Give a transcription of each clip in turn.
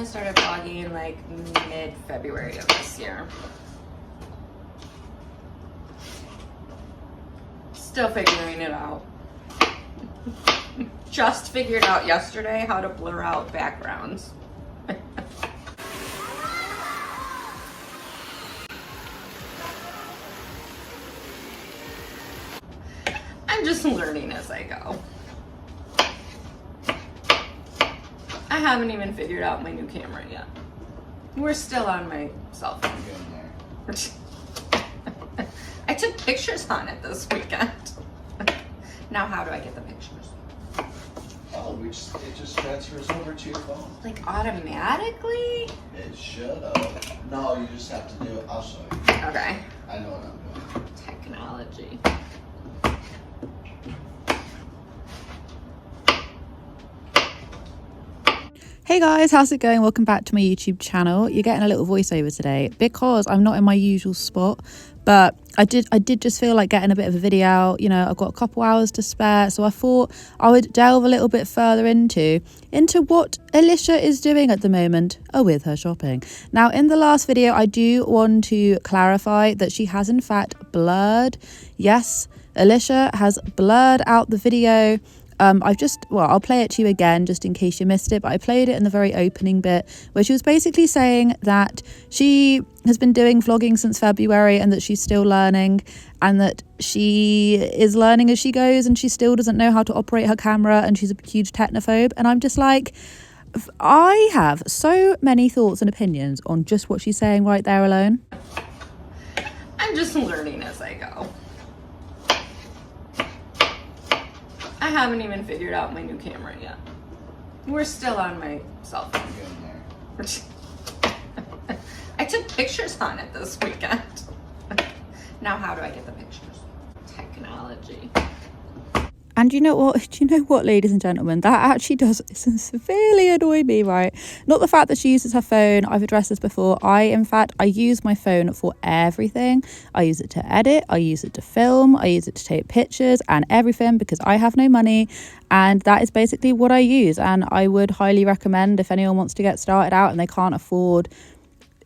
started vlogging like mid-February of this year. Still figuring it out. Just figured out yesterday how to blur out backgrounds. I'm just learning as I go. I haven't even figured out my new camera yet. We're still on my cell phone. I took pictures on it this weekend. Now how do I get the pictures? Oh, it just transfers over to your phone. Like automatically? It should have. No, you just have to do it. I'll show you. Okay. I know what I'm doing. Technology. Hey guys, how's it going? Welcome back to my YouTube channel. You're getting a little voiceover today because I'm not in my usual spot, but I did just feel like getting a bit of a video out. You know, I've got a couple hours to spare, so I thought I would delve a little bit further into what Alicia is doing at the moment with her shopping. Now, in the last video, I do want to clarify that she has in fact blurred. Yes, Alicia has blurred out the video. I'll play it to you again just in case you missed it, but I played it in the very opening bit where she was basically saying that she has been doing vlogging since February and that she's still learning and that she is learning as she goes and she still doesn't know how to operate her camera and she's a huge technophobe. And I'm just like, I have so many thoughts and opinions on just what she's saying right there alone. I'm just learning as I go. I haven't even figured out my new camera yet. We're still on my cell phone. I took pictures on it this weekend. Now how do I get the pictures? Technology. And you know what, ladies and gentlemen, that actually does severely annoy me, right? Not the fact that she uses her phone. I've addressed this before. I use my phone for everything. I use it to edit. I use it to film. I use it to take pictures and everything because I have no money. And that is basically what I use. And I would highly recommend if anyone wants to get started out and they can't afford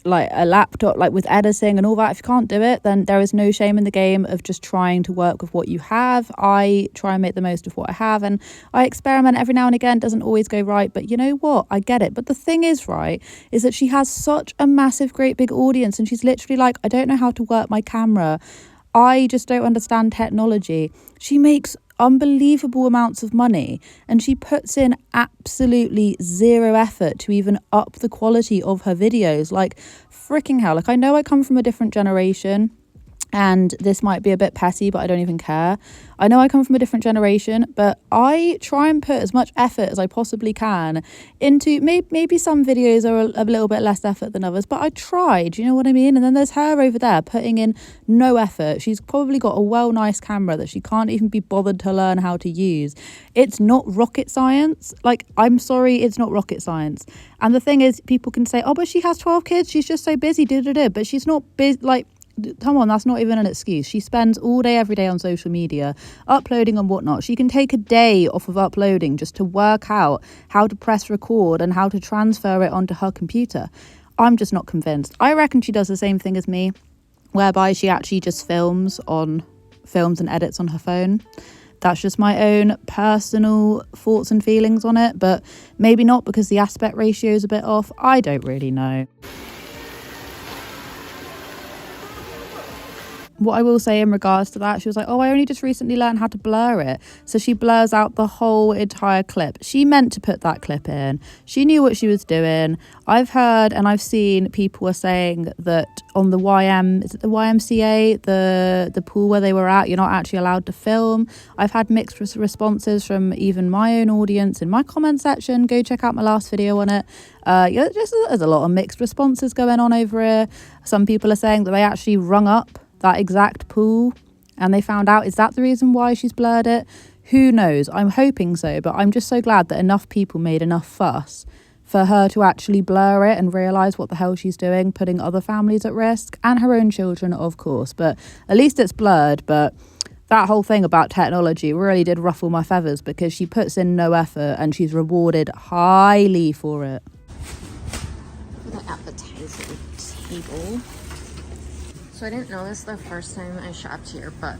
like a laptop, like with editing and all that, if you can't do it, then there is no shame in the game of just trying to work with what you have. I try and make the most of what I have and I experiment every now and again. It doesn't always go right, but you know what, I get it. But the thing is, right, is that she has such a massive great big audience and she's literally like, I don't know how to work my camera, I just don't understand technology. She makes unbelievable amounts of money and she puts in absolutely zero effort to even up the quality of her videos. Like freaking hell, like I know I come from a different generation and this might be a bit petty, but I don't even care. I know I come from a different generation, but I try and put as much effort as I possibly can into maybe some videos are a little bit less effort than others, but I tried, you know what I mean? And then there's her over there putting in no effort. She's probably got a nice camera that she can't even be bothered to learn how to use. It's not rocket science. Like, I'm sorry, it's not rocket science. And the thing is, people can say, oh, but she has 12 kids. She's just so busy, but she's not busy. Like, come on, that's not even an excuse. She spends all day every day on social media uploading and whatnot. She can take a day off of uploading just to work out how to press record and how to transfer it onto her computer. I'm just not convinced. I reckon she does the same thing as me, whereby she actually just films and edits on her phone. That's just my own personal thoughts and feelings on it, but maybe not because the aspect ratio is a bit off. I don't really know. What I will say in regards to that, she was like, oh, I only just recently learned how to blur it. So she blurs out the whole entire clip. She meant to put that clip in. She knew what she was doing. I've heard and I've seen people were saying that on the YMCA, the pool where they were at, you're not actually allowed to film. I've had mixed responses from even my own audience in my comment section. Go check out my last video on it. There's a lot of mixed responses going on over here. Some people are saying that they actually rung up that exact pool and they found out, is that the reason why she's blurred it? Who knows? I'm hoping so, but I'm just so glad that enough people made enough fuss for her to actually blur it and realise what the hell she's doing, putting other families at risk and her own children, of course. But at least it's blurred. But that whole thing about technology really did ruffle my feathers because she puts in no effort and she's rewarded highly for it. the appetizer table. So I didn't know this the first time I shopped here, but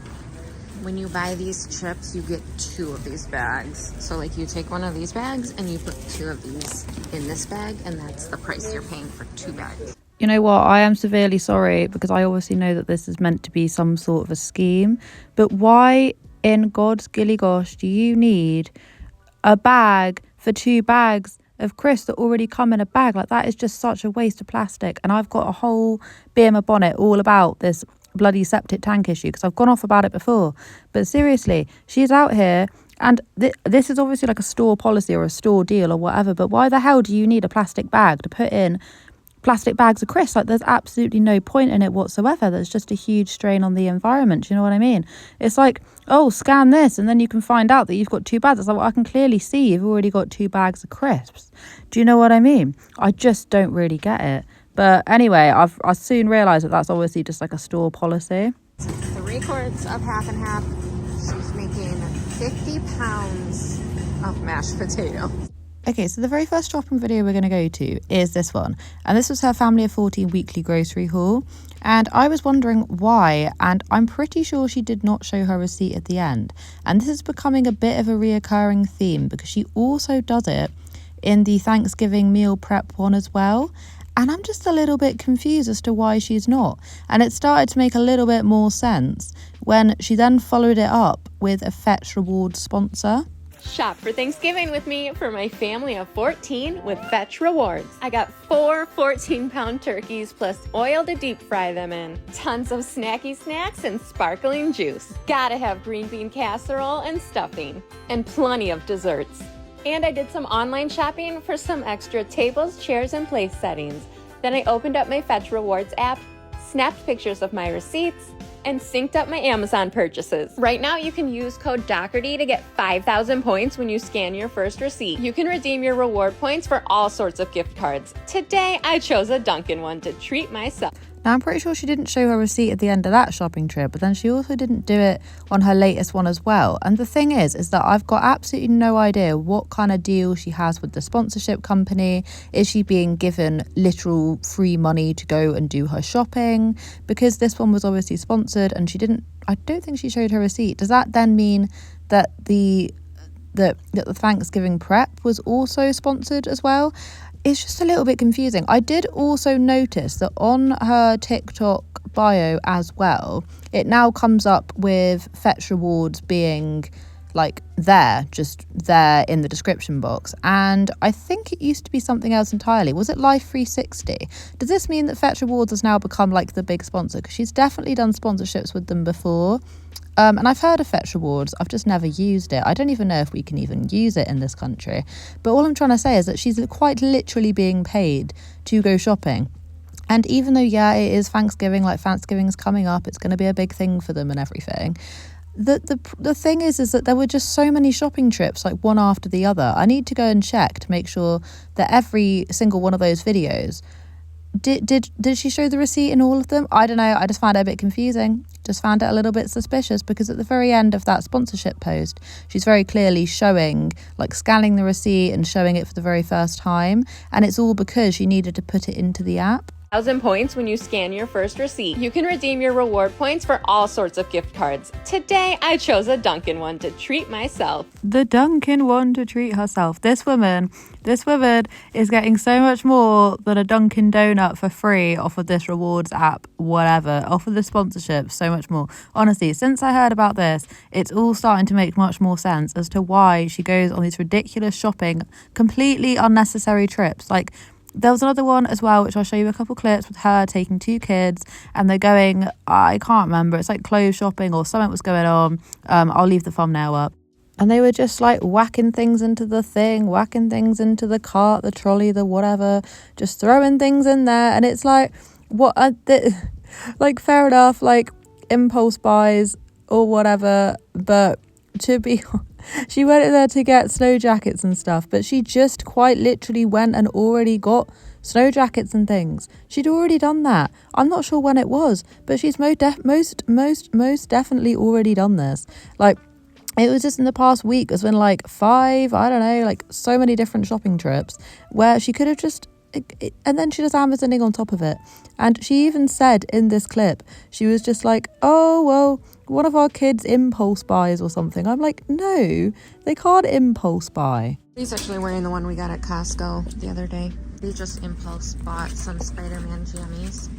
when you buy these chips, you get 2 of these bags. So like you take one of these bags and you put 2 of these in this bag, and that's the price you're paying for 2 bags. You know what? I am severely sorry, because I obviously know that this is meant to be some sort of a scheme. But why in God's gilly gosh do you need a bag for 2 bags of crisps that already come in a bag? Like, that is just such a waste of plastic. And I've got a whole BMA bonnet all about this bloody septic tank issue, because I've gone off about it before. But seriously, she's out here, and this is obviously like a store policy or a store deal or whatever, but why the hell do you need a plastic bag to put in plastic bags of crisps? Like, there's absolutely no point in it whatsoever. There's just a huge strain on the environment. Do you know what I mean? It's like, oh, scan this and then you can find out that you've got 2 bags. It's like, well, I can clearly see you've already got 2 bags of crisps. Do you know what I mean? I just don't really get it. But anyway, I soon realised that that's obviously just like a store policy. 3 quarts of half and half. She's making 50 pounds of mashed potato. Okay, so the very first shopping video we're going to go to is this one. And this was her family of 14 weekly grocery haul. And I was wondering why, and I'm pretty sure she did not show her receipt at the end. And this is becoming a bit of a reoccurring theme, because she also does it in the Thanksgiving meal prep one as well. And I'm just a little bit confused as to why she's not. And it started to make a little bit more sense when she then followed it up with a Fetch Rewards sponsor. Shop for Thanksgiving with me for my family of 14 with Fetch Rewards. I got 4 14-pound turkeys plus oil to deep fry them in. Tons of snacky snacks and sparkling juice. Gotta have green bean casserole and stuffing. And plenty of desserts. And I did some online shopping for some extra tables, chairs, and place settings. Then I opened up my Fetch Rewards app, snapped pictures of my receipts, and synced up my Amazon purchases. Right now, you can use code DOUGHERTY to get 5,000 points when you scan your first receipt. You can redeem your reward points for all sorts of gift cards. Today, I chose a Dunkin' one to treat myself. Now, I'm pretty sure she didn't show her receipt at the end of that shopping trip, but then she also didn't do it on her latest one as well. And the thing is that I've got absolutely no idea what kind of deal she has with the sponsorship company. Is she being given literal free money to go and do her shopping? Because this one was obviously sponsored and I don't think she showed her receipt. Does that then mean that the Thanksgiving prep was also sponsored as well? It's just a little bit confusing. I did also notice that on her TikTok bio as well, it now comes up with Fetch Rewards being like just there in the description box. And I think it used to be something else entirely. Was it Life 360? Does this mean that Fetch Rewards has now become like the big sponsor? Because she's definitely done sponsorships with them before. And I've heard of Fetch Rewards. I've just never used it. I don't even know if we can even use it in this country. But all I'm trying to say is that she's quite literally being paid to go shopping. And even though, yeah, it is Thanksgiving, like Thanksgiving's coming up, it's going to be a big thing for them and everything. The thing is that there were just so many shopping trips, like one after the other. I need to go and check to make sure that every single one of those videos, did she show the receipt in all of them? I don't know. I just found it a bit confusing. Just found it a little bit suspicious, because at the very end of that sponsorship post, she's very clearly showing, like scanning the receipt and showing it for the very first time. And it's all because she needed to put it into the app. 1,000 points when you scan your first receipt. You can redeem your reward points for all sorts of gift cards. Today, I chose a Dunkin' one to treat myself. The Dunkin' one to treat herself. This woman is getting so much more than a Dunkin' donut for free off of this rewards app, whatever, off of the sponsorship, so much more. Honestly, since I heard about this, it's all starting to make much more sense as to why she goes on these ridiculous shopping, completely unnecessary trips. Like, there was another one as well, which I'll show you a couple clips with her taking 2 kids, and they're going, I can't remember, it's like clothes shopping or something was going on. I'll leave the thumbnail up. And they were just like whacking things into the thing, whacking things into the cart, the trolley, the whatever, just throwing things in there. And it's like, like, fair enough, like impulse buys or whatever, but to be she went in there to get snow jackets and stuff, but she just quite literally went and already got snow jackets and things. She'd already done that. I'm not sure when it was, but she's most definitely already done this. Like, it was just in the past week. There's been like 5, I don't know, like so many different shopping trips where she could have just and then she does Amazoning on top of it. And she even said in this clip, she was just like, oh, well, one of our kids impulse buys or something. I'm like, no, they can't impulse buy. He's actually wearing the one we got at Costco the other day. We just impulse bought some Spider-Man jammies.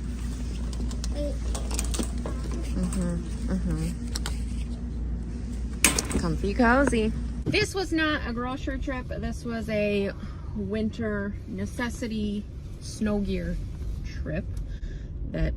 Comfy cozy. This was not a grocery trip. This was a winter necessity snow gear trip that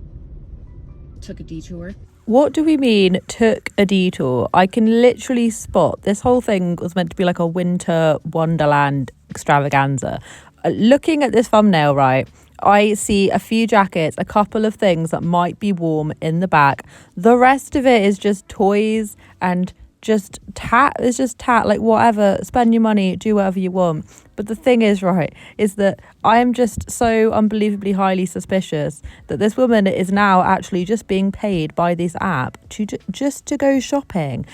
took a detour. What do we mean took a detour? I can literally spot this whole thing was meant to be like a winter wonderland extravaganza. Looking at this thumbnail, right, I see a few jackets, a couple of things that might be warm in the back. The rest of it is just toys and just tat. It's just tat, like whatever, spend your money, do whatever you want. But the thing is, right, is that I am just so unbelievably highly suspicious that this woman is now actually just being paid by this app to just to go shopping.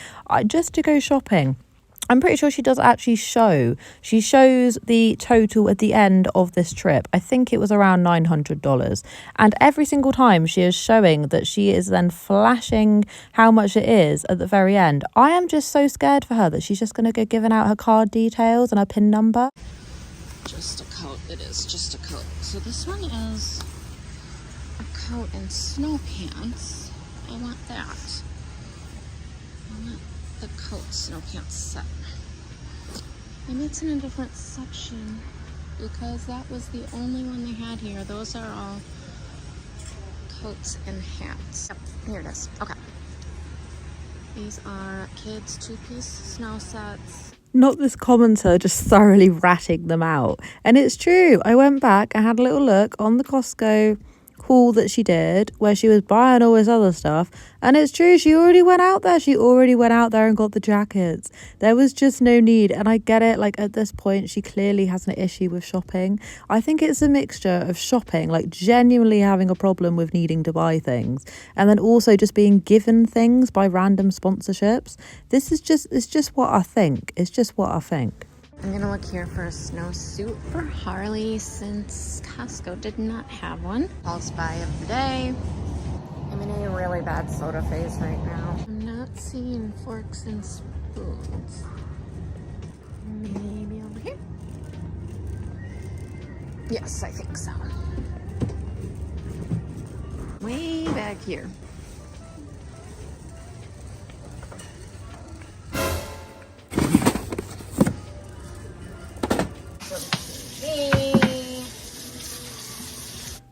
Just to go shopping. I'm pretty sure she does actually show. She shows the total at the end of this trip. I think it was around $900. And every single time she is showing that she is then flashing how much it is at the very end. I am just so scared for her that she's just going to go giving out her card details and her PIN number. Just a coat. It is just a coat. So this one is a coat and snow pants. I want that. I want the coat snow pants set. Maybe it's in a different section because that was the only one they had here. Those are all coats and hats. Yep, here it is. Okay. These are kids' two-piece snow sets. Not this commenter just thoroughly ratting them out. And it's true. I went back and had a little look on the Costco haul that she did where she was buying all this other stuff, and it's true, she already went out there and got the jackets. There was just no need. And I get it, like at this point she clearly has an issue with shopping. I think it's a mixture of shopping, like genuinely having a problem with needing to buy things, and then also just being given things by random sponsorships. It's just what I think. I'm gonna look here for a snowsuit for Harley since Costco did not have one. Pulse buy of the day. I'm in a really bad soda phase right now. I'm not seeing forks and spoons. Maybe over here? Yes, I think so. Way back here.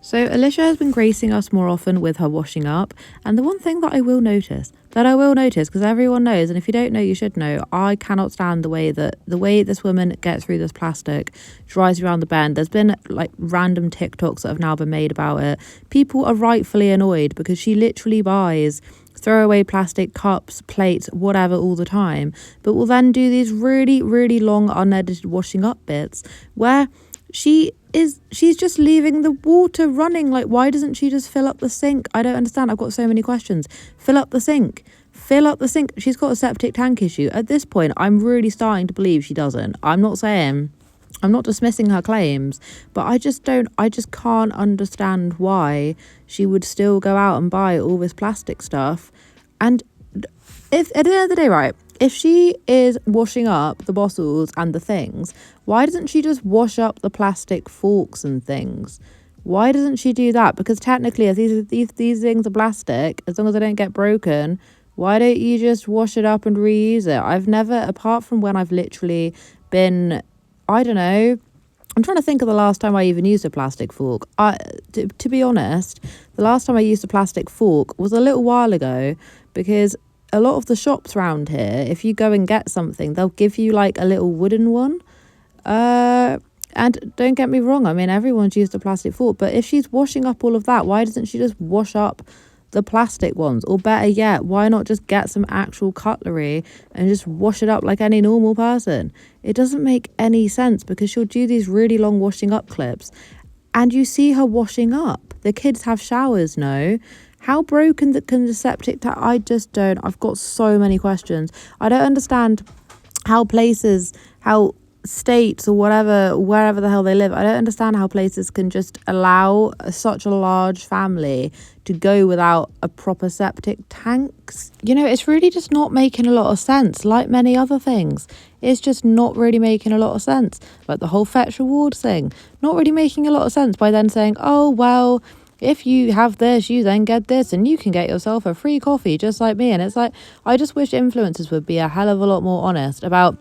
So Alicia has been gracing us more often with her washing up, and the one thing that I will notice, because everyone knows, and if you don't know, you should know, I cannot stand the way this woman gets through this plastic, drives around the bend. There's been like random TikToks that have now been made about it. People are rightfully annoyed because she literally buys throwaway plastic cups, plates, whatever all the time, but will then do these really, really long unedited washing up bits where she's just leaving the water running. Like, why doesn't she just fill up the sink? I don't understand. I've got so many questions. Fill up the sink. She's got a septic tank issue. At this point, I'm really starting to believe she doesn't. I'm not dismissing her claims, but I just can't understand why she would still go out and buy all this plastic stuff. And if at the end of the day, right, if she is washing up the bottles and the things, why doesn't she just wash up the plastic forks and things? Why doesn't she do that? Because technically, if these things are plastic, as long as they don't get broken, why don't you just wash it up and reuse it? I've never, apart from when I've literally been, I don't know, I'm trying to think of the last time I even used a plastic fork. To be honest, the last time I used a plastic fork was a little while ago, because a lot of the shops around here, if you go and get something, they'll give you like a little wooden one. And don't get me wrong, I mean, everyone's used a plastic fork, but if she's washing up all of that, why doesn't she just wash up the plastic ones? Or better yet, why not just get some actual cutlery and just wash it up like any normal person? It doesn't make any sense, because she'll do these really long washing up clips and you see her washing up. The kids have showers, no? How broken can the septic tank? I just don't. I've got so many questions. I don't understand how states or wherever the hell they live, I don't understand how places can just allow such a large family to go without a proper septic tanks. You know, it's really just not making a lot of sense. Like many other things, it's just not really making a lot of sense. Like the whole fetch rewards thing, not really making a lot of sense by then saying, oh well, if you have this, you then get this, and you can get yourself a free coffee just like me. And it's like, I just wish influencers would be a hell of a lot more honest about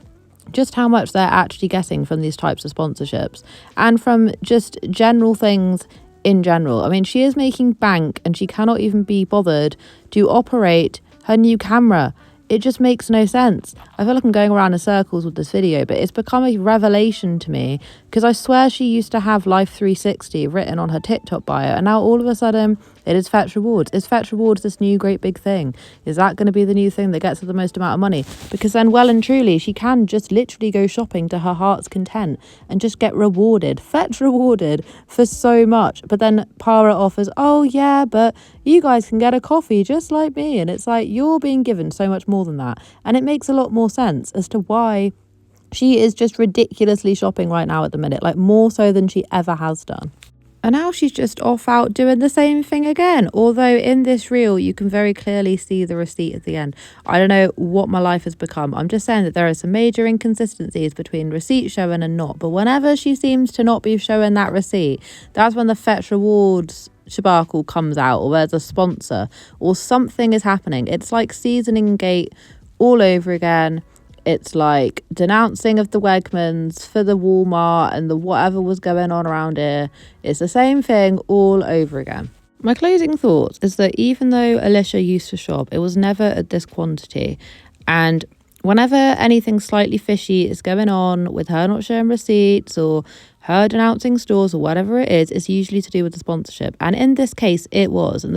just how much they're actually getting from these types of sponsorships and from just general things in general. I mean, she is making bank and she cannot even be bothered to operate her new camera. It just makes no sense. I feel like I'm going around in circles with this video, but it's become a revelation to me because I swear she used to have Life 360 written on her TikTok bio, and now all of a sudden it is Fetch Rewards. Is Fetch Rewards this new great big thing? Is that going to be the new thing that gets her the most amount of money? Because then well and truly she can just literally go shopping to her heart's content and just get rewarded, Fetch rewarded for so much. But then Para offers, oh yeah, but you guys can get a coffee just like me. And it's like, you're being given so much more than that. And it makes a lot more sense as to why she is just ridiculously shopping right now at the minute, like more so than she ever has done. And now she's just off out doing the same thing again. Although in this reel, you can very clearly see the receipt at the end. I don't know what my life has become. I'm just saying that there are some major inconsistencies between receipt showing and not. But whenever she seems to not be showing that receipt, that's when the Fetch Rewards shabacle comes out, or there's a sponsor or something is happening. It's like seasoning gate all over again. It's like denouncing of the Wegmans for the Walmart and the whatever was going on around here. It's the same thing all over again. My closing thoughts is that even though Alicia used to shop, it was never at this quantity. And whenever anything slightly fishy is going on with her not showing receipts or her denouncing stores or whatever it is, it's usually to do with the sponsorship. And in this case, it was. And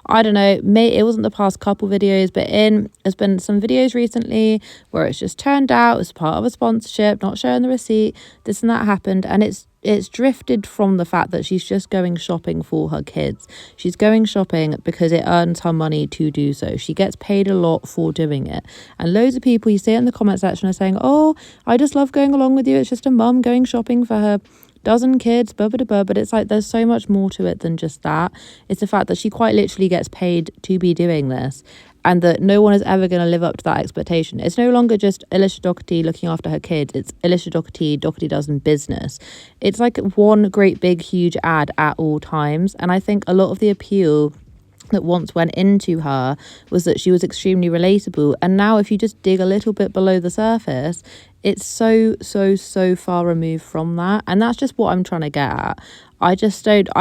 I don't know, it wasn't the past couple videos, but there's been some videos recently where it's just turned out it's part of a sponsorship, not showing the receipt, this and that happened. And it's drifted from the fact that she's just going shopping for her kids. She's going shopping because it earns her money to do so. She gets paid a lot for doing it. And loads of people, you see it in the comment section, are saying, oh, I just love going along with you. It's just a mum going shopping for her dozen kids, but it's like there's so much more to it than just that. It's the fact that she quite literally gets paid to be doing this, and that no one is ever going to live up to that expectation. It's no longer just Alicia Dougherty looking after her kids. It's Alicia Dougherty Dozen business. It's like one great big huge ad at all times. And I think a lot of the appeal that once went into her was that she was extremely relatable. And now if you just dig a little bit below the surface, it's so far removed from that. And that's just what I'm trying to get at. I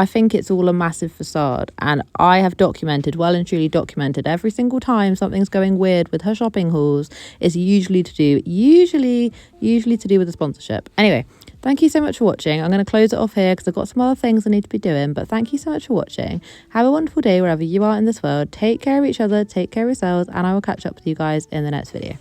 think it's all a massive facade, and I have well and truly documented every single time something's going weird with her shopping hauls. It's usually to do with the sponsorship. Anyway, thank you so much for watching. I'm going to close it off here because I've got some other things I need to be doing, but thank you so much for watching. Have a wonderful day wherever you are in this world. Take care of each other, take care of yourselves, and I will catch up with you guys in the next video.